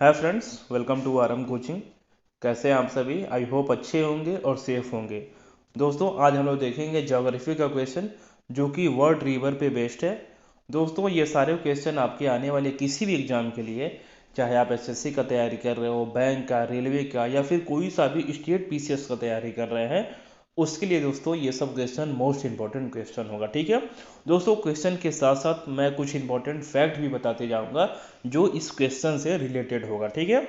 Hi friends, welcome to RM coaching. कैसे हैं आप सभी? आई होप अच्छे होंगे और सेफ होंगे। दोस्तों, आज हम लोग देखेंगे ज्योग्राफी का क्वेश्चन जो कि वर्ल्ड रिवर पे बेस्ड है। दोस्तों, ये सारे क्वेश्चन आपके आने वाले किसी भी एग्जाम के लिए, चाहे आप एसएससी का तैयारी कर रहे हो, बैंक का, रेलवे का, या फिर कोई सा भी स्टेट पीसीएस का तैयारी कर रहे हैं, उसके लिए दोस्तों ये सब क्वेश्चन मोस्ट इंपॉर्टेंट क्वेश्चन होगा। ठीक है दोस्तों, क्वेश्चन के साथ साथ मैं कुछ इंपॉर्टेंट फैक्ट भी बताते जाऊंगा जो इस क्वेश्चन से रिलेटेड होगा। ठीक है,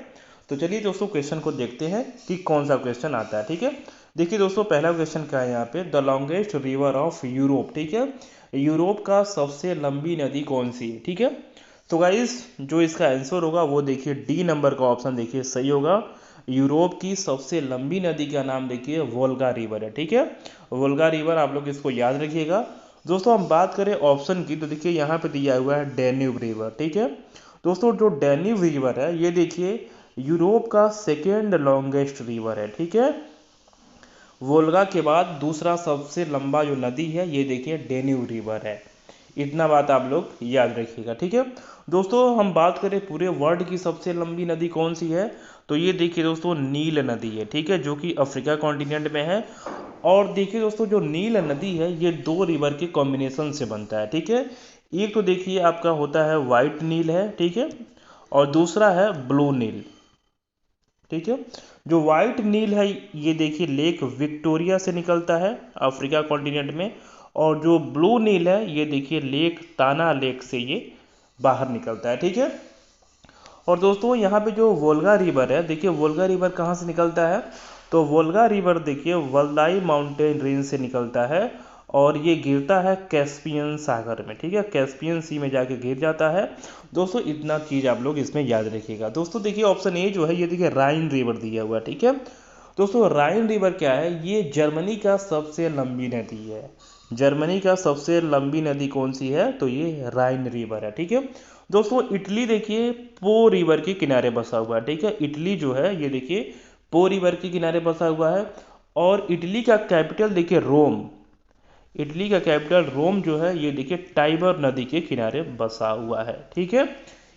तो चलिए दोस्तों क्वेश्चन को देखते हैं कि कौन सा क्वेश्चन आता है। ठीक है, देखिए दोस्तों, पहला क्वेश्चन क्या है यहाँ पे, the longest river of Europe. ठीक है, यूरोप का सबसे लंबी नदी कौन सी है? ठीक है, तो गाइस जो इसका आंसर होगा वो देखिए डी नंबर का ऑप्शन देखिए सही होगा। यूरोप की सबसे लंबी नदी का नाम देखिए वोल्गा रिवर है। ठीक है, वोल्गा रिवर, आप लोग इसको याद रखिएगा। दोस्तों, हम बात करें ऑप्शन की तो देखिए यहाँ पे दिया हुआ है डैन्यूब रिवर। ठीक है दोस्तों, जो डैन्यूब रिवर है ये देखिए यूरोप का सेकेंड लॉन्गेस्ट रिवर है। ठीक है, वोल्गा के बाद दूसरा सबसे लंबा जो नदी है ये देखिए डैन्यूब रिवर है। इतना बात आप लोग याद रखिएगा। ठीक है दोस्तों, हम बात करें पूरे वर्ल्ड की सबसे लंबी नदी कौन सी है, तो ये देखिए दोस्तों नील नदी है। ठीक है, जो कि अफ्रीका कॉन्टिनेंट में है। और देखिए दोस्तों, जो नील नदी है ये दो रिवर के कॉम्बिनेशन से बनता है। ठीक है, एक तो देखिए आपका होता है वाइट नील है, ठीक है, और दूसरा है ब्लू नील। ठीक है, जो व्हाइट नील है ये देखिए लेक विक्टोरिया से निकलता है अफ्रीका कॉन्टिनेंट में, और जो ब्लू नील है ये देखिए लेक ताना लेक से ये बाहर निकलता है। ठीक है, और दोस्तों यहाँ पे जो वोल्गा रिवर है, देखिए वोल्गा रिवर कहाँ से निकलता है, तो वोल्गा रिवर देखिए वल्दाई माउंटेन रेंज से निकलता है और ये गिरता है कैस्पियन सागर में। ठीक है, कैस्पियन सी में जाके गिर जाता है। दोस्तों, इतना चीज़ आप लोग इसमें याद रखिएगा। दोस्तों देखिए ऑप्शन ए जो है ये देखिए राइन रिवर दिया हुआ है। ठीक है दोस्तों, राइन रिवर क्या है, ये जर्मनी का सबसे लंबी नदी है। जर्मनी का सबसे लंबी नदी कौन सी है, तो ये राइन रिवर है। ठीक है दोस्तों, इटली देखिए पो रिवर के किनारे बसा हुआ है। ठीक है, इटली जो है ये देखिए पो रिवर के किनारे बसा हुआ है। और इटली का कैपिटल देखिए रोम। इटली का कैपिटल रोम जो है ये देखिए टाइबर नदी के किनारे बसा हुआ है। ठीक है,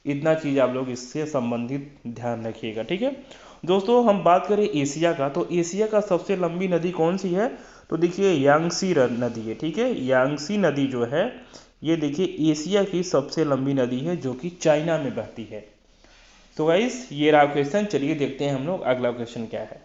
इतना चीज़ आप लोग इससे संबंधित ध्यान रखिएगा। ठीक है दोस्तों, हम बात करें एशिया का, तो एशिया का सबसे लंबी नदी कौन सी है, तो देखिए यांगसी नदी है। ठीक है, यांगसी नदी जो है ये देखिए एशिया की सबसे लंबी नदी है जो कि चाइना में बहती है। तो गाइस ये रहा क्वेश्चन, चलिए देखते हैं हम लोग अगला क्वेश्चन क्या है।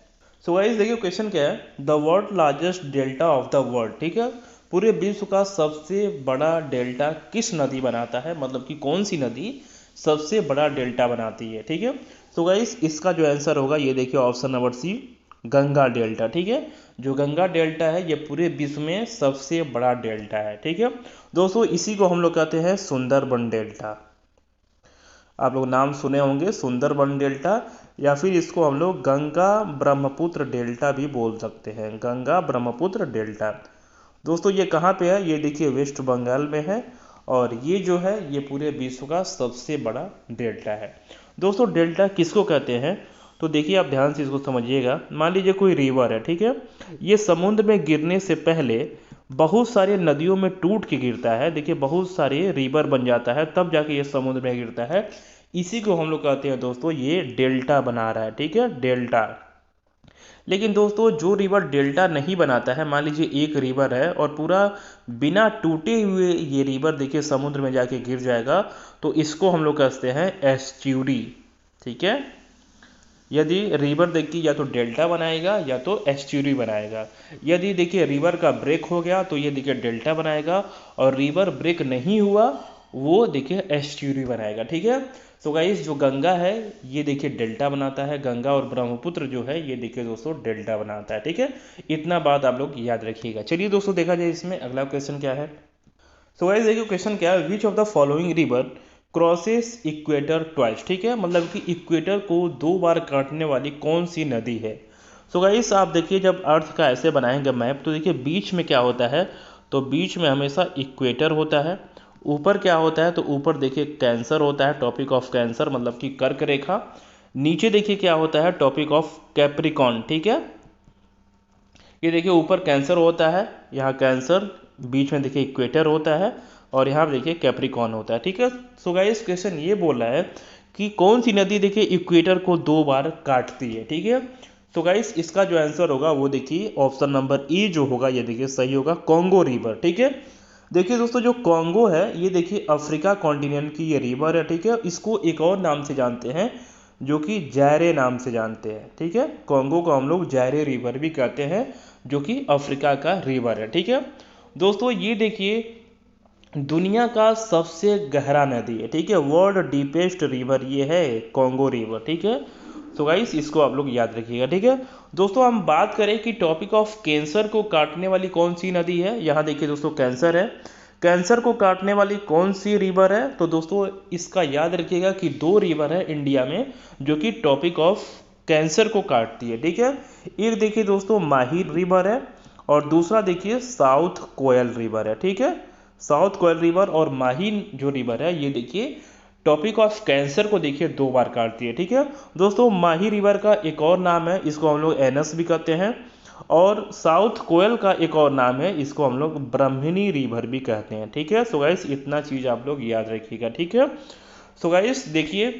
सो गाइस देखिए क्वेश्चन क्या है, the world largest delta of the world. ठीक है, पूरे विश्व का सबसे बड़ा डेल्टा किस नदी बनाता है, मतलब कि कौन सी नदी सबसे बड़ा डेल्टा बनाती है। ठीक है, तो गाइस इसका जो आंसर होगा ये देखिए option number C, Ganga delta. ठीक है, जो गंगा डेल्टा है ये पूरे विश्व में सबसे बड़ा डेल्टा है। ठीक है दोस्तों, इसी को हम लोग कहते हैं सुंदरबन डेल्टा। आप लोग नाम सुने होंगे सुंदरबन डेल्टा, या फिर इसको हम लोग गंगा ब्रह्मपुत्र डेल्टा भी बोल सकते हैं, गंगा ब्रह्मपुत्र डेल्टा। दोस्तों ये कहाँ पे है, ये देखिए वेस्ट बंगाल में है, और ये जो है ये पूरे विश्व का सबसे बड़ा डेल्टा है। दोस्तों डेल्टा किसको कहते हैं, तो देखिए आप ध्यान से इसको समझिएगा। मान लीजिए कोई रिवर है, ठीक है, ये समुद्र में गिरने से पहले बहुत सारे नदियों में टूट के गिरता है। देखिए बहुत सारे रिवर बन जाता है तब जाके ये समुद्र में गिरता है। इसी को हम लोग कहते हैं दोस्तों ये डेल्टा बना रहा है। ठीक है, डेल्टा। लेकिन दोस्तों जो रिवर डेल्टा नहीं बनाता है, मान लीजिए एक रिवर है और पूरा बिना टूटे हुए ये रिवर देखिए समुद्र में जाके गिर जाएगा, तो इसको हम लोग कहते हैं एस्ट्यूरी। ठीक है, यदि रिवर देखिए या तो डेल्टा बनाएगा या तो एस्ट्यूरी बनाएगा। यदि देखिए रिवर का ब्रेक हो गया तो ये देखिए डेल्टा बनाएगा, और रिवर ब्रेक नहीं हुआ वो देखिए एस्ट्यूरी बनाएगा। ठीक है, तो गाइस जो गंगा है ये देखिए डेल्टा बनाता है, गंगा और ब्रह्मपुत्र जो है ये देखिए दोस्तों डेल्टा बनाता है। ठीक है, इतना बात आप लोग याद रखिएगा। चलिए दोस्तों देखा जाए इसमें अगला क्वेश्चन क्या है। सो गाइस देखिए क्वेश्चन क्या है, which of the following river crosses equator twice. ठीक है, मतलब कि इक्वेटर को दो बार काटने वाली कौन सी नदी है। सो गाइस आप देखिए जब अर्थ का ऐसे बनाएंगे मैप, तो देखिए बीच में क्या होता है, तो बीच में हमेशा इक्वेटर होता है। ऊपर क्या होता है, तो ऊपर देखिए कैंसर होता है, टॉपिक ऑफ कैंसर मतलब कि कर्क रेखा। नीचे देखिए क्या होता है, टॉपिक ऑफ कैप्रिकॉन। ठीक है, ये देखिए ऊपर कैंसर होता है, यहाँ कैंसर, बीच में देखिए इक्वेटर होता है, और यहाँ देखिए कैप्रिकॉन होता है। ठीक है, सो गाइस क्वेश्चन ये बोल रहा है कि कौन सी नदी देखिए इक्वेटर को 2 बार काटती है, ठीक है। तो गाइस इसका जो आंसर होगा वो देखिए ऑप्शन नंबर ए जो होगा ये देखिए सही होगा, कॉन्गो रिवर, ठीक है। देखिए दोस्तों जो कॉन्गो है ये देखिए अफ्रीका कॉन्टिनेंट की ये रिवर है, ठीक है। इसको एक और नाम से जानते हैं जो कि जायरे नाम से जानते हैं, ठीक है। कॉन्गो को हम लोग जायरे रिवर भी कहते हैं जो कि अफ्रीका का रिवर है, ठीक है। दोस्तों ये देखिए दुनिया का सबसे गहरा नदी है, ठीक है। वर्ल्ड डीपेस्ट रिवर ये है कॉन्गो रिवर, ठीक है। तो गाइस इसको आप लोग याद रखिएगा, ठीक है। दोस्तों हम बात करें कि टॉपिक ऑफ कैंसर को काटने वाली कौन सी नदी है, यहाँ देखिए दोस्तों कैंसर है। कैंसर को काटने वाली कौन सी रिवर है, तो दोस्तों इसका याद रखिएगा कि 2 रिवर है इंडिया में जो कि टॉपिक ऑफ कैंसर को काटती है, ठीक है। एक देखिए दोस्तों माहिर रिवर है और दूसरा देखिए साउथ कोयल रिवर है, ठीक है। साउथ कोयल रिवर और माहिर जो रिवर है ये देखिए टॉपिक ऑफ कैंसर को देखिए 2 बार काटती है, ठीक है। दोस्तों माही रिवर का एक और नाम है, इसको हम लोग एनस भी कहते हैं, और साउथ कोयल का एक और नाम है, इसको हम लोग ब्राह्मणी रिवर भी कहते हैं, ठीक है। सो गाइस इतना चीज़ आप लोग याद रखिएगा, ठीक है। सो गाइस देखिए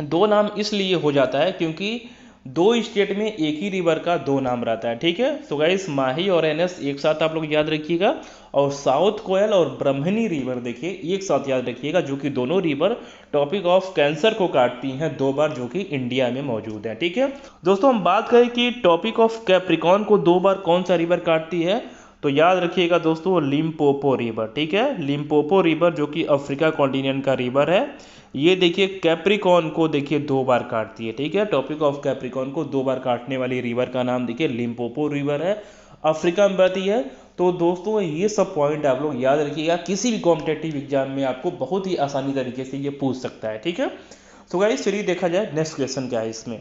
2 नाम इसलिए हो जाता है क्योंकि 2 स्टेट में एक ही रिवर का 2 नाम रहता है, ठीक है। सो गाइस माही और एनएस एक साथ आप लोग याद रखिएगा, और साउथ कोयल और ब्राह्मणी रिवर देखिए एक साथ याद रखिएगा, जो कि दोनों रिवर टॉपिक ऑफ कैंसर को काटती हैं 2 बार, जो कि इंडिया में मौजूद है, ठीक है। दोस्तों हम बात करें कि टॉपिक ऑफ कैप्रिकॉन को 2 बार कौन सा रिवर काटती है, तो याद रखिएगा दोस्तों लिम्पोपो रिवर, ठीक है। लिम्पोपो रिवर जो कि अफ्रीका कॉन्टिनेंट का रिवर है, ये देखिए कैप्रिकॉन को देखिए 2 बार काटती है, ठीक है। टॉपिक ऑफ कैप्रिकॉन को 2 बार काटने वाली रिवर का नाम देखिए लिम्पोपो रिवर है, अफ्रीका में बहती है। तो दोस्तों ये सब पॉइंट आप लोग याद रखिएगा, किसी भी कॉम्पिटेटिव एग्जाम में आपको बहुत ही आसानी तरीके से ये पूछ सकता है, ठीक है। सो गाइस चलिए देखा जाए नेक्स्ट क्वेश्चन क्या है इसमें।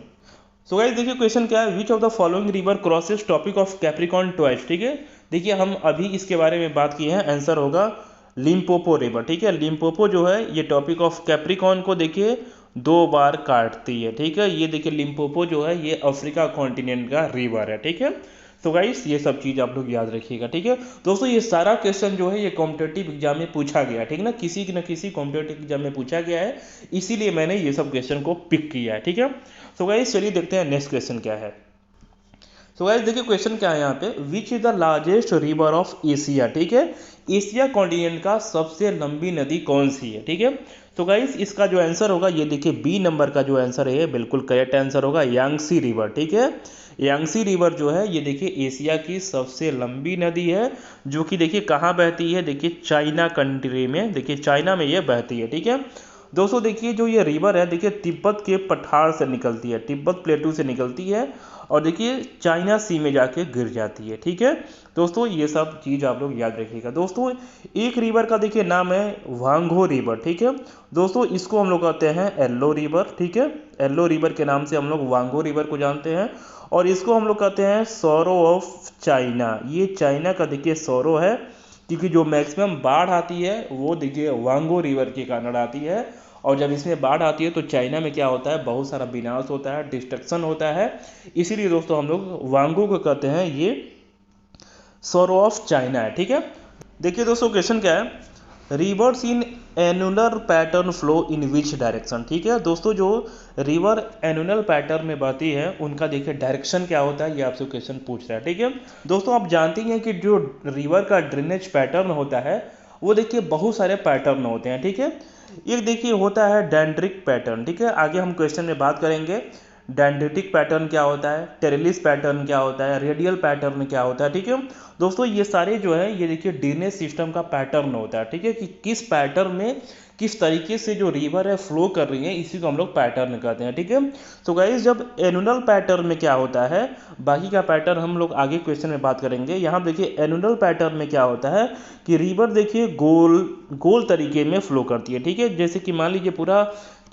सो गाइस देखिए क्वेश्चन क्या है, which of the following river crosses topic of Capricorn twice, ठीक है। देखिए हम अभी इसके बारे में बात की है, आंसर होगा लिम्पोपो रिवर, ठीक है। लिम्पोपो जो है ये टॉपिक ऑफ कैप्रिकॉन को देखिए 2 बार काटती है, ठीक है। ये देखिए लिम्पोपो जो है ये अफ्रीका कॉन्टिनेंट का रिवर है, ठीक है। तो गाइस ये सब चीज़ आप लोग याद रखिएगा, ठीक है। दोस्तों ये सारा क्वेश्चन जो है ये कॉम्पिटेटिव एग्जाम में पूछा गया है, ठीक है ना, किसी न किसी कॉम्पिटेटिव एग्जाम में पूछा गया है, इसीलिए मैंने ये सब क्वेश्चन को पिक किया है, ठीक है। तो गाइस चलिए देखते हैं नेक्स्ट क्वेश्चन क्या है। तो गाइस देखिए क्वेश्चन क्या है यहाँ पे, which is the largest river of Asia, ठीक है। एशिया कॉन्टिनेंट का सबसे लंबी नदी कौन सी है, ठीक है। तो गाइस इसका जो आंसर होगा ये देखिए बी नंबर का जो आंसर है बिल्कुल करेक्ट आंसर होगा, यांगसी रिवर, ठीक है। यांगसी रिवर जो है ये देखिए एशिया की सबसे लंबी नदी है, जो कि देखिए कहाँ बहती है, देखिए चाइना कंट्री में, देखिए चाइना में ये बहती है, ठीक है। दोस्तों देखिए जो ये रिवर है देखिए तिब्बत के पठार से निकलती है, तिब्बत प्लेटू से निकलती है, और देखिए चाइना सी में जाके गिर जाती है, ठीक है। दोस्तों ये सब चीज़ आप लोग याद रखिएगा। दोस्तों एक रिवर का देखिए नाम है वांगो रिवर, ठीक है। दोस्तों इसको हम लोग कहते हैं येलो रिवर, ठीक है। येलो रिवर के नाम से हम लोग वांगो रिवर को जानते हैं, और इसको हम लोग कहते हैं सौरो ऑफ चाइना। ये चाइना का देखिए सौरो है, क्योंकि जो मैक्सिमम बाढ़ आती है वो देखिए वांगो रिवर के कारण आती है, और जब इसमें बाढ़ आती है तो चाइना में क्या होता है, बहुत सारा विनाश होता है, डिस्ट्रक्शन होता है, इसीलिए दोस्तों हम लोग वांगो को कहते हैं ये सौरो ऑफ चाइना है, ठीक है। देखिए दोस्तों क्वेश्चन क्या है, reverse in annular pattern flow in which direction, ठीक है। दोस्तों जो रिवर एनुलर पैटर्न में बहती है उनका देखिए डायरेक्शन क्या होता है, ये आपसे क्वेश्चन पूछ रहा है, ठीक है। दोस्तों आप जानते हैं कि जो रिवर का ड्रेनेज पैटर्न होता है वो देखिए बहुत सारे पैटर्न होते हैं, ठीक है। एक देखिए होता है डेंड्रिक पैटर्न, ठीक है, आगे हम क्वेश्चन में बात करेंगे डेंड्रिटिक पैटर्न क्या होता है, टेरेलिस पैटर्न क्या होता है, रेडियल पैटर्न क्या होता है, ठीक है। दोस्तों ये सारे जो है ये देखिए ड्रेनेज सिस्टम का पैटर्न होता है, ठीक है, कि किस पैटर्न में किस तरीके से जो रिवर है फ्लो कर रही है, इसी को हम लोग पैटर्न कहते हैं, ठीक है। तो गाइस जब एनुअल पैटर्न में क्या होता है, बाकी का पैटर्न हम लोग आगे क्वेश्चन में बात करेंगे। यहाँ देखिए एनुअल पैटर्न में क्या होता है कि रिवर देखिए गोल गोल तरीके में फ्लो करती है, ठीक है। जैसे कि मान लीजिए पूरा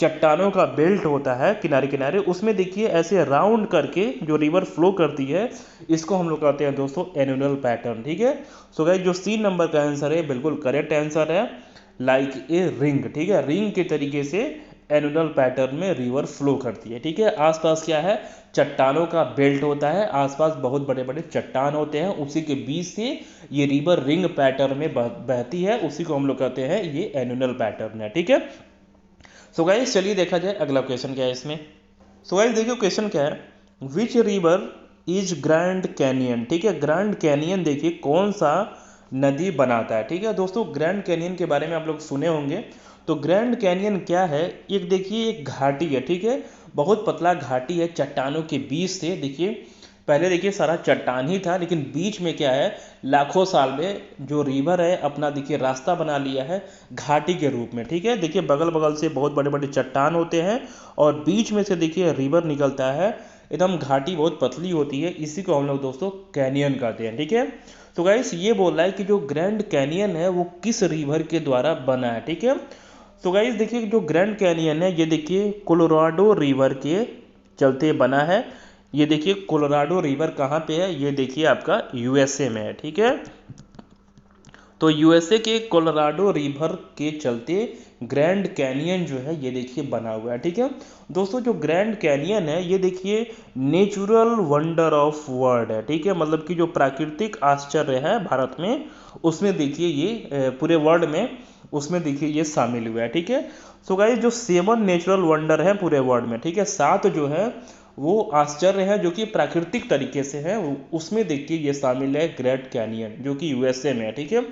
चट्टानों का बेल्ट होता है किनारे किनारे, उसमें देखिए ऐसे राउंड करके जो रिवर फ्लो करती है, इसको हम लोग कहते हैं दोस्तों एनुअल पैटर्न, ठीक है। सो गाइस जो सी नंबर का आंसर है बिल्कुल करेक्ट आंसर है, लाइक ए रिंग, ठीक है। रिंग के तरीके से एनुअल पैटर्न में रिवर फ्लो करती है, ठीक है। आसपास क्या है, चट्टानों का बेल्ट होता है, आसपास बहुत बड़े बड़े चट्टान होते हैं, उसी के बीच से ये रिवर रिंग पैटर्न में बहती है, उसी को हम लोग कहते हैं ये एनुअल पैटर्न है, ठीक है। सो गाइस चलिए देखा जाए अगला क्वेश्चन क्या है इसमें। सो गाइस देखिए क्वेश्चन क्या है, which river is grand canyon. ठीक है, ग्रैंड कैनियन देखिए कौन सा नदी बनाता है। ठीक है दोस्तों, ग्रैंड कैनियन के बारे में आप लोग सुने होंगे। तो ग्रैंड कैनियन क्या है, एक देखिए एक घाटी है। ठीक है, बहुत पतला घाटी है चट्टानों के बीच से। देखिए पहले देखिए सारा चट्टान ही था, लेकिन बीच में क्या है, लाखों साल में जो रिवर है अपना देखिए रास्ता बना लिया है घाटी के रूप में। ठीक है, देखिए बगल बगल से बहुत बड़े बड़े चट्टान होते हैं और बीच में से देखिए रिवर निकलता है। एकदम घाटी बहुत पतली होती है, इसी को हम लोग दोस्तों कैनियन कहते हैं। ठीक है, तो गाइस ये बोल रहा है कि जो ग्रैंड कैनियन है वो किस रिवर के द्वारा बना है। ठीक है, तो गाइस देखिए जो ग्रैंड कैनियन है ये देखिए कोलोराडो रिवर के चलते बना है। ये देखिए कोलोराडो रिवर कहाँ पे है, ये देखिए आपका यूएसए में है। ठीक है, तो यूएसए के कोलोराडो रिवर के चलते ग्रैंड कैनियन जो है ये देखिए बना हुआ है। ठीक है दोस्तों, जो ग्रैंड कैनियन है ये देखिए नेचुरल वंडर ऑफ वर्ल्ड है। ठीक है, मतलब कि जो प्राकृतिक आश्चर्य है भारत में, उसमें देखिए ये पूरे वर्ल्ड में उसमें देखिए ये शामिल हुआ है। ठीक है, सो गाइस जो 7 नेचुरल वंडर है पूरे वर्ल्ड में, ठीक है 7 जो है वो आश्चर्य है जो कि प्राकृतिक तरीके से है, उसमें देखिए ये शामिल है ग्रैंड कैनियन जो कि यूएसए में है। ठीक है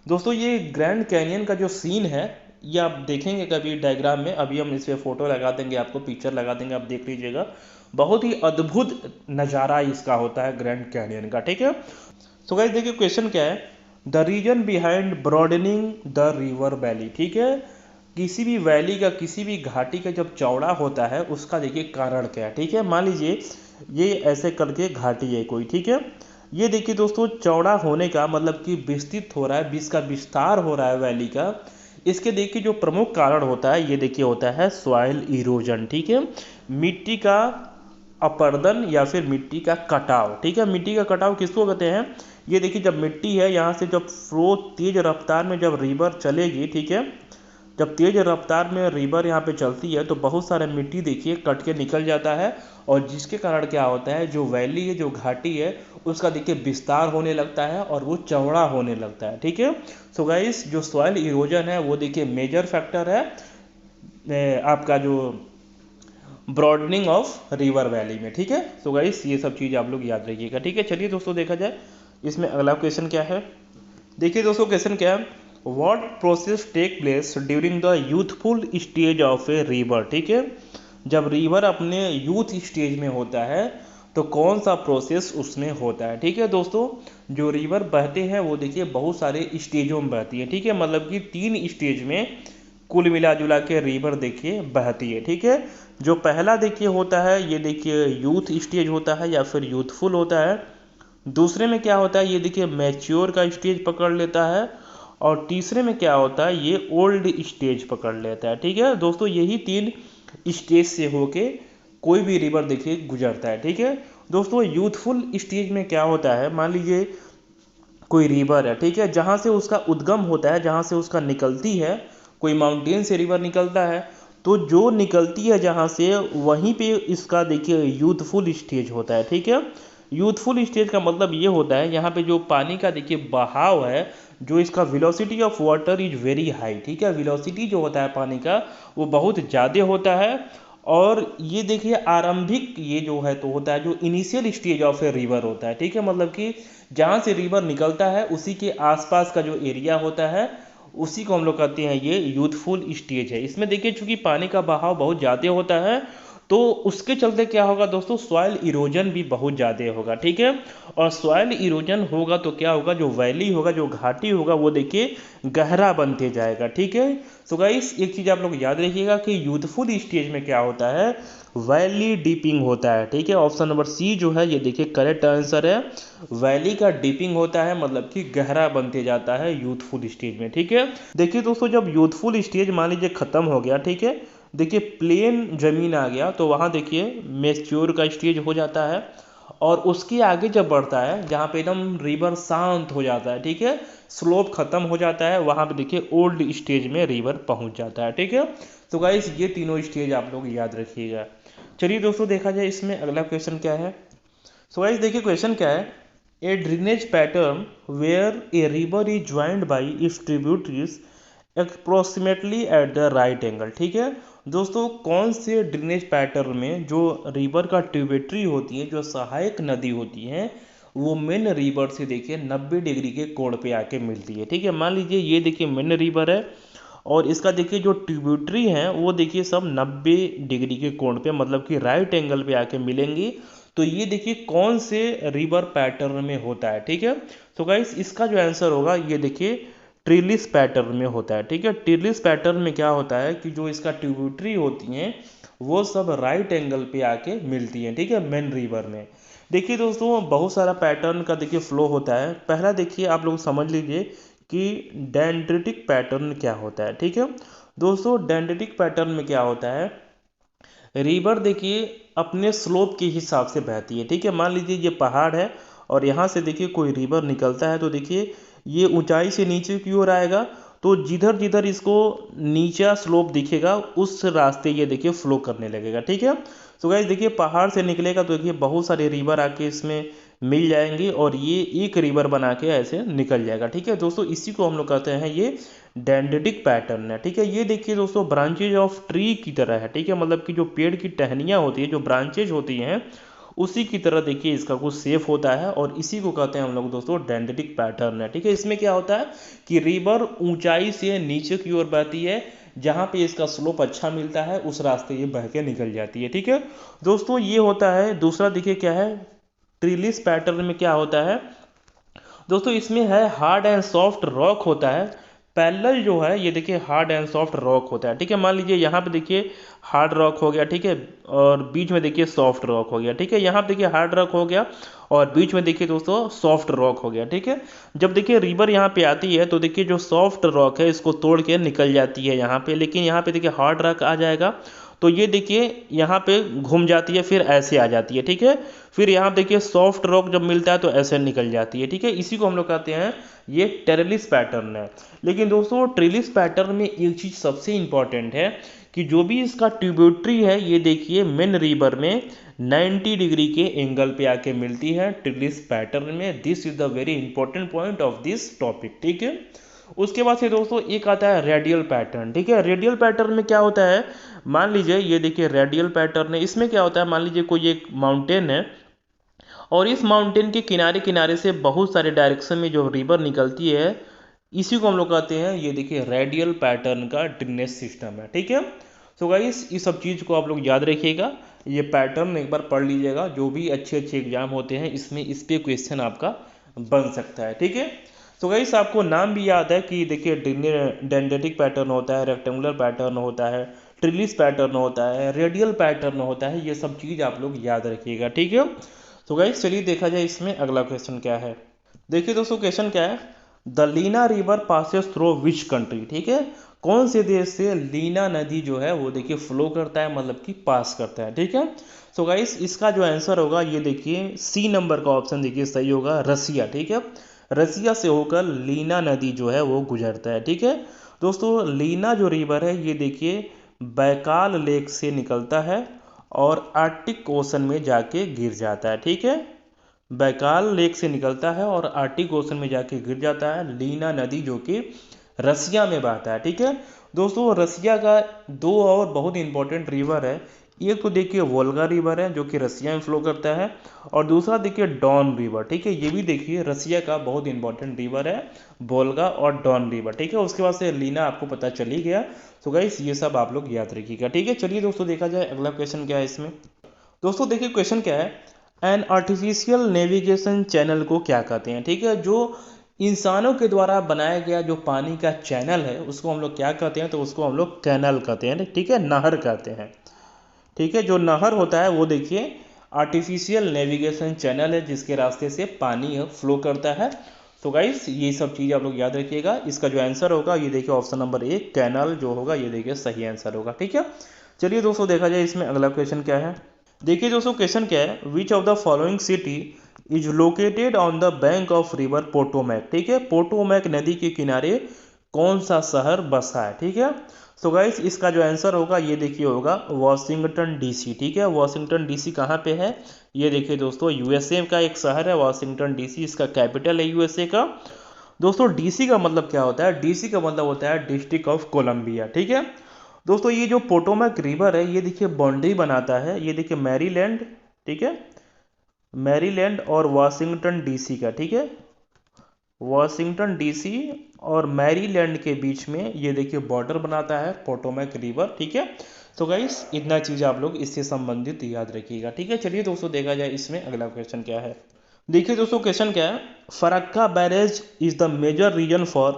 दोस्तों, ये ग्रैंड कैनियन का जो सीन है ये आप देखेंगे कभी डायग्राम में, अभी हम इस पे फोटो लगा देंगे, आपको पिक्चर लगा देंगे, आप देख लीजिएगा। बहुत ही अद्भुत नज़ारा इसका होता है ग्रैंड कैनियन का। ठीक है, सो गाइस देखिए क्वेश्चन क्या है, the reason behind broadening the river valley. ठीक है, किसी भी वैली का किसी भी घाटी का जब चौड़ा होता है उसका देखिए कारण क्या है। ठीक है, मान लीजिए ये ऐसे करके घाटी है कोई। ठीक है, ये देखिए दोस्तों चौड़ा होने का मतलब कि विस्तृत हो रहा है, इसका विस्तार हो रहा है वैली का। इसके देखिए जो प्रमुख कारण होता है ये देखिए होता है सॉइल इरोजन। ठीक है, मिट्टी का अपर्दन या फिर मिट्टी का कटाव। ठीक है, मिट्टी का कटाव किसको कहते हैं, ये देखिए जब मिट्टी है यहाँ से जब फ्लो तेज रफ्तार में जब रिवर चलेगी, ठीक है जब तेज रफ्तार में रिवर यहाँ पे चलती है तो बहुत सारा मिट्टी देखिए कट के निकल जाता है, और जिसके कारण क्या होता है जो वैली है जो घाटी है उसका देखिए विस्तार होने लगता है और वो चौड़ा होने लगता है। ठीक है, सो गाइस जो सॉइल इरोजन है वो देखिए मेजर फैक्टर है आपका जो ब्रॉडनिंग ऑफ रिवर वैली में। ठीक है, सो गाइस ये सब चीज़ आप लोग याद रखिएगा। ठीक है, चलिए दोस्तों देखा जाए इसमें अगला क्वेश्चन क्या है। देखिए दोस्तों क्वेश्चन क्या है, what process take place during the youthful stage of a river. ठीक है, जब रिवर अपने यूथ स्टेज में होता है तो कौन सा प्रोसेस उसमें होता है। ठीक है दोस्तों, जो रिवर बहते हैं वो देखिए बहुत सारे स्टेजों में बहती है। ठीक है, मतलब कि 3 स्टेज में कुल मिला जुला के रिवर देखिए बहती है। ठीक है, जो पहला देखिए होता है ये देखिए यूथ स्टेज होता है या फिर यूथफुल होता है। दूसरे में क्या होता है ये देखिए मैच्योर का स्टेज पकड़ लेता है, और तीसरे में क्या होता है ये ओल्ड स्टेज पकड़ लेता है। ठीक है दोस्तों, यही 3 स्टेज से होके कोई भी रिवर देखिए गुजरता है। ठीक है दोस्तों, यूथफुल स्टेज में क्या होता है, मान लीजिए कोई रिवर है, ठीक है जहाँ से उसका उद्गम होता है, जहाँ से उसका निकलती है, कोई माउंटेन से रिवर निकलता है, तो जो निकलती है जहाँ से वहीं पे इसका देखिए यूथफुल स्टेज होता है। ठीक है, यूथफुल स्टेज का मतलब ये होता है यहाँ पे जो पानी का देखिए बहाव है, जो इसका velocity of water is very high. ठीक है, वेलोसिटी जो होता है पानी का वो बहुत ज़्यादा होता है, और ये देखिए आरंभिक ये जो है तो होता है जो initial stage of a river होता है। ठीक है, मतलब कि जहाँ से रिवर निकलता है उसी के आसपास का जो एरिया होता है उसी को हम लोग कहते हैं ये यूथफुल स्टेज है। इसमें देखिए चूंकि पानी का बहाव बहुत ज़्यादा होता है तो उसके चलते क्या होगा दोस्तों, सॉइल इरोजन भी बहुत ज़्यादा होगा। ठीक है, और सॉइल इरोजन होगा तो क्या होगा, जो वैली होगा जो घाटी होगा वो देखिए गहरा बनते जाएगा। ठीक है, सो गाइस एक चीज़ आप लोग याद रखिएगा कि यूथफुल स्टेज में क्या होता है, वैली डीपिंग होता है। ठीक है, ऑप्शन नंबर सी जो है ये देखिए करेक्ट आंसर है, वैली का डीपिंग होता है, मतलब कि गहरा बनते जाता है यूथफुल स्टेज में। ठीक है, देखिए दोस्तों जब यूथफुल स्टेज मान लीजिए खत्म हो गया, ठीक है देखिए प्लेन जमीन आ गया तो वहाँ देखिए मैच्योर का स्टेज हो जाता है, और उसके आगे जब बढ़ता है जहाँ पे एकदम रिवर शांत हो जाता है, ठीक है स्लोप खत्म हो जाता है, वहाँ पे देखिए ओल्ड स्टेज में रिवर पहुँच जाता है। ठीक है, तो गाइस ये तीनों स्टेज आप लोग याद रखिएगा। चलिए दोस्तों देखा जाए इसमें अगला क्वेश्चन क्या है। सो गाइस देखिए क्वेश्चन क्या है, a drainage pattern where a river is joined by its tributaries approximately at the right angle. ठीक है दोस्तों, कौन से ड्रेनेज पैटर्न में जो रिवर का ट्रिब्यूटरी होती है, जो सहायक नदी होती है, वो मेन रिवर से देखिए 90 डिग्री के कोण पे आके मिलती है। ठीक है, मान लीजिए ये देखिए मेन रिवर है और इसका देखिए जो ट्रिब्यूटरी है वो देखिए सब 90 डिग्री के कोण पे, मतलब कि राइट एंगल पे आके मिलेंगी। तो ये देखिए कौन से रिवर पैटर्न में होता है। ठीक है, तो गाइस इसका जो आंसर होगा ये देखिए ट्रिलिस पैटर्न में होता है। ठीक है, ट्रिलिस पैटर्न में क्या होता है कि जो इसका ट्रिब्यूटरी होती हैं वो सब राइट एंगल पे आके मिलती हैं। ठीक है, मेन रिवर में। देखिए दोस्तों, बहुत सारा पैटर्न का देखिए फ्लो होता है। पहला देखिए आप लोग समझ लीजिए कि डेंड्रिटिक पैटर्न क्या होता है। ठीक है दोस्तों, डेंड्रिटिक पैटर्न में क्या होता है, रिवर देखिए अपने स्लोप के हिसाब से बहती है। ठीक है, मान लीजिए ये पहाड़ है और यहाँ से देखिए कोई रिवर निकलता है, तो देखिए ये ऊंचाई से नीचे की ओर आएगा, तो जिधर जिधर इसको नीचा स्लोप दिखेगा उस रास्ते ये देखिए फ्लो करने लगेगा। ठीक है, तो गाइस देखिए पहाड़ से निकलेगा तो देखिए बहुत सारे रिवर आके इसमें मिल जाएंगे और ये एक रिवर बना के ऐसे निकल जाएगा। ठीक है दोस्तों, इसी को हम लोग कहते हैं ये डेंड्रिटिक पैटर्न है। ठीक है, ये देखिए दोस्तों ब्रांचेज ऑफ ट्री की तरह है। ठीक है, मतलब कि जो पेड़ की टहनियाँ होती है, जो ब्रांचेज होती हैं, उसी की तरह देखिए इसका कुछ शेप होता है और इसी को कहते हैं हम लोग दोस्तों डेंड्रिटिक पैटर्न है। ठीक है, इसमें क्या होता है कि रिवर ऊंचाई से नीचे की ओर बहती है, जहाँ पे इसका स्लोप अच्छा मिलता है उस रास्ते ये बह के निकल जाती है। ठीक है दोस्तों, ये होता है। दूसरा देखिए क्या है, ट्रिलिस पैटर्न में क्या होता है दोस्तों, इसमें है हार्ड एंड सॉफ्ट रॉक होता है। पैरेलल जो है ये देखिए हार्ड एंड सॉफ्ट रॉक होता है। ठीक है, मान लीजिए यहाँ पे देखिए हार्ड रॉक हो गया। ठीक है, और बीच में देखिए सॉफ्ट रॉक हो गया। ठीक है, यहाँ पे देखिए हार्ड रॉक हो गया और बीच में देखिए दोस्तों सॉफ्ट रॉक हो गया। ठीक है, जब देखिए रिवर यहाँ पे आती है तो देखिए जो सॉफ्ट रॉक है इसको तोड़ के निकल जाती है यहाँ पे, लेकिन यहाँ पे देखिए हार्ड रॉक आ जाएगा तो ये देखिए यहाँ पे घूम जाती है, फिर ऐसे आ जाती है। ठीक है, फिर यहाँ देखिए सॉफ्ट रॉक जब मिलता है तो ऐसे निकल जाती है। ठीक है, इसी को हम लोग कहते हैं ये ट्रेलिस पैटर्न है। लेकिन दोस्तों ट्रेलिस पैटर्न में एक चीज़ सबसे इंपॉर्टेंट है कि जो भी इसका ट्रिब्यूटरी है ये देखिए मेन रिवर में 90 डिग्री के एंगल पे आके मिलती है ट्रेलिस पैटर्न में। This is the very important point of this topic. ठीक है, उसके बाद से दोस्तों एक आता है रेडियल पैटर्न। ठीक है, रेडियल पैटर्न में क्या होता है, मान लीजिए ये देखिए रेडियल पैटर्न है। इसमें क्या होता है, मान लीजिए कोई एक माउंटेन है और इस माउंटेन के किनारे किनारे से बहुत सारे डायरेक्शन में जो रिवर निकलती है, इसी को हम लोग कहते हैं ये देखिए रेडियल पैटर्न का ड्रेनेज सिस्टम है। ठीक है, तो गाइस इस सब चीज़ को आप लोग याद रखिएगा, ये पैटर्न एक बार पढ़ लीजिएगा। जो भी अच्छे अच्छे एग्जाम होते हैं इसमें इस पे क्वेश्चन आपका बन सकता है। ठीक है, तो गाइस आपको नाम भी याद है कि देखिए डेंड्रिटिक पैटर्न होता है, रेक्टेंगुलर पैटर्न होता है, ट्रिलिस पैटर्न होता है, रेडियल पैटर्न होता है। ये सब चीज़ आप लोग याद रखिएगा। ठीक है, तो गाइस चलिए देखा जाए इसमें अगला क्वेश्चन क्या है। देखिए दोस्तों क्वेश्चन क्या है, the Lena river passes through which country. ठीक है, कौन से देश से लीना नदी जो है वो देखिए फ्लो करता है, मतलब कि पास करता है। ठीक है, तो गाइस इसका जो आंसर होगा ये देखिए सी नंबर का ऑप्शन देखिए सही होगा, रसिया। ठीक है, रसिया से होकर लीना नदी जो है वो गुजरता है। ठीक है दोस्तों, लीना जो रिवर है ये देखिए बैकाल लेक से निकलता है और आर्टिक ओशन में जाके गिर जाता है। ठीक है, बैकाल लेक से निकलता है और आर्टिक ओशन में जाके गिर जाता है लीना नदी, जो कि रसिया में बहता है। ठीक है दोस्तों, रसिया का दो और बहुत इंपॉर्टेंट रिवर है। एक तो देखिए वोल्गा रिवर है जो कि रसिया में फ्लो करता है, और दूसरा देखिए डॉन रिवर। ठीक है, ये भी देखिए रसिया का बहुत इंपॉर्टेंट रिवर है, वोल्गा और डॉन रिवर। ठीक है, उसके बाद से लीना आपको पता चल ही गया। तो गाइस ये सब आप लोग याद रखिएगा। ठीक है, चलिए दोस्तों देखा जाए अगला क्वेश्चन क्या है इसमें। दोस्तों देखिए क्वेश्चन क्या है, एन आर्टिफिशियल नेविगेशन चैनल को क्या कहते हैं। ठीक है, जो इंसानों के द्वारा बनाया गया जो पानी का चैनल है उसको हम लोग क्या कहते हैं, तो उसको हम लोग कैनल कहते हैं। ठीक है, नहर कहते हैं। ठीक है, जो नहर होता है वो देखिए आर्टिफिशियल नेविगेशन चैनल है जिसके रास्ते से पानी फ्लो करता है। तो गाइस ये सब चीज़ आप लोग याद रखिएगा। इसका जो आंसर होगा ये देखिए ऑप्शन नंबर 1 कैनल जो होगा ये देखिए सही आंसर होगा। ठीक है, चलिए दोस्तों देखा जाए इसमें अगला क्वेश्चन क्या है। देखिए दोस्तों क्वेश्चन क्या है, which of the following city is located on the bank of river Potomac. ठीक है, पोटोमैक नदी के किनारे कौन सा शहर बसा है। ठीक है, तो गाइस इसका जो आंसर होगा ये देखिए होगा वॉशिंगटन डीसी। ठीक है, वॉशिंगटन डीसी कहाँ पे है, ये देखिए दोस्तों यूएसए का एक शहर है वॉशिंगटन डीसी, इसका कैपिटल है यूएसए का। दोस्तों डीसी का मतलब क्या होता है? डीसी का मतलब होता है डिस्ट्रिक्ट ऑफ कोलंबिया, ठीक है। दोस्तों ये जो पोटोमैक रिवर है ये देखिए बाउंड्री बनाता है, ये देखिए मैरीलैंड, ठीक है, मैरीलैंड और वाशिंगटन डीसी का, ठीक है, वाशिंगटन डीसी और मैरीलैंड के बीच में ये देखिए बॉर्डर बनाता है पोटोमैक रिवर, ठीक है। तो गाइस इतना चीज़ आप लोग इससे संबंधित याद रखिएगा, ठीक है। चलिए दोस्तों देखा जाए इसमें अगला क्वेश्चन क्या है। देखिए दोस्तों क्वेश्चन क्या है, Farakka barrage is the major reason for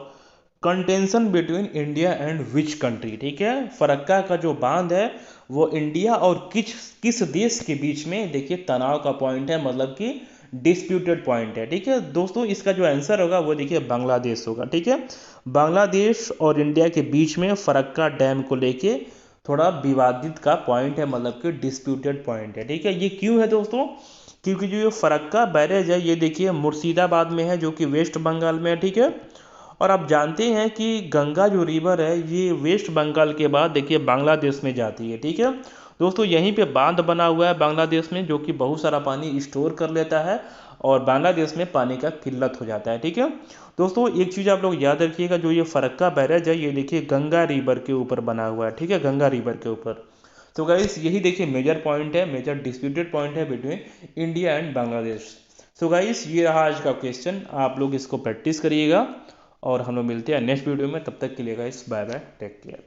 contention between India and which country, ठीक है। फरक्का का जो बांध है वो इंडिया और किस किस देश के बीच में देखिए तनाव का पॉइंट है, मतलब कि डिस्प्यूटेड पॉइंट है, ठीक है। दोस्तों इसका जो आंसर होगा वो देखिए बांग्लादेश होगा, ठीक है। बांग्लादेश और इंडिया के बीच में फरक्का डैम को लेके थोड़ा विवादित का पॉइंट है, मतलब कि डिस्प्यूटेड पॉइंट है, ठीक है। ये क्यों है दोस्तों? क्योंकि जो ये फरक्का बैरेज है ये देखिए मुर्शिदाबाद में है, जो कि वेस्ट बंगाल में है, ठीक है। और आप जानते हैं कि गंगा जो रिवर है ये वेस्ट बंगाल के बाद देखिए बांग्लादेश में जाती है, ठीक है। दोस्तों यहीं पे बांध बना हुआ है बांग्लादेश में, जो कि बहुत सारा पानी स्टोर कर लेता है और बांग्लादेश में पानी का किल्लत हो जाता है, ठीक है। दोस्तों एक चीज़ आप लोग याद रखिएगा, जो ये फरक्का बैरेज है ये देखिए गंगा रिवर के ऊपर बना हुआ है, ठीक है, गंगा रिवर के ऊपर। तो गाइस यही देखिए मेजर पॉइंट है, मेजर डिस्प्यूटेड पॉइंट है between India and Bangladesh. So guys ये रहा आज का क्वेश्चन, आप लोग इसको प्रैक्टिस करिएगा और हम लोग मिलते हैं नेक्स्ट वीडियो में। तब तक के लिए guys bye bye, take care.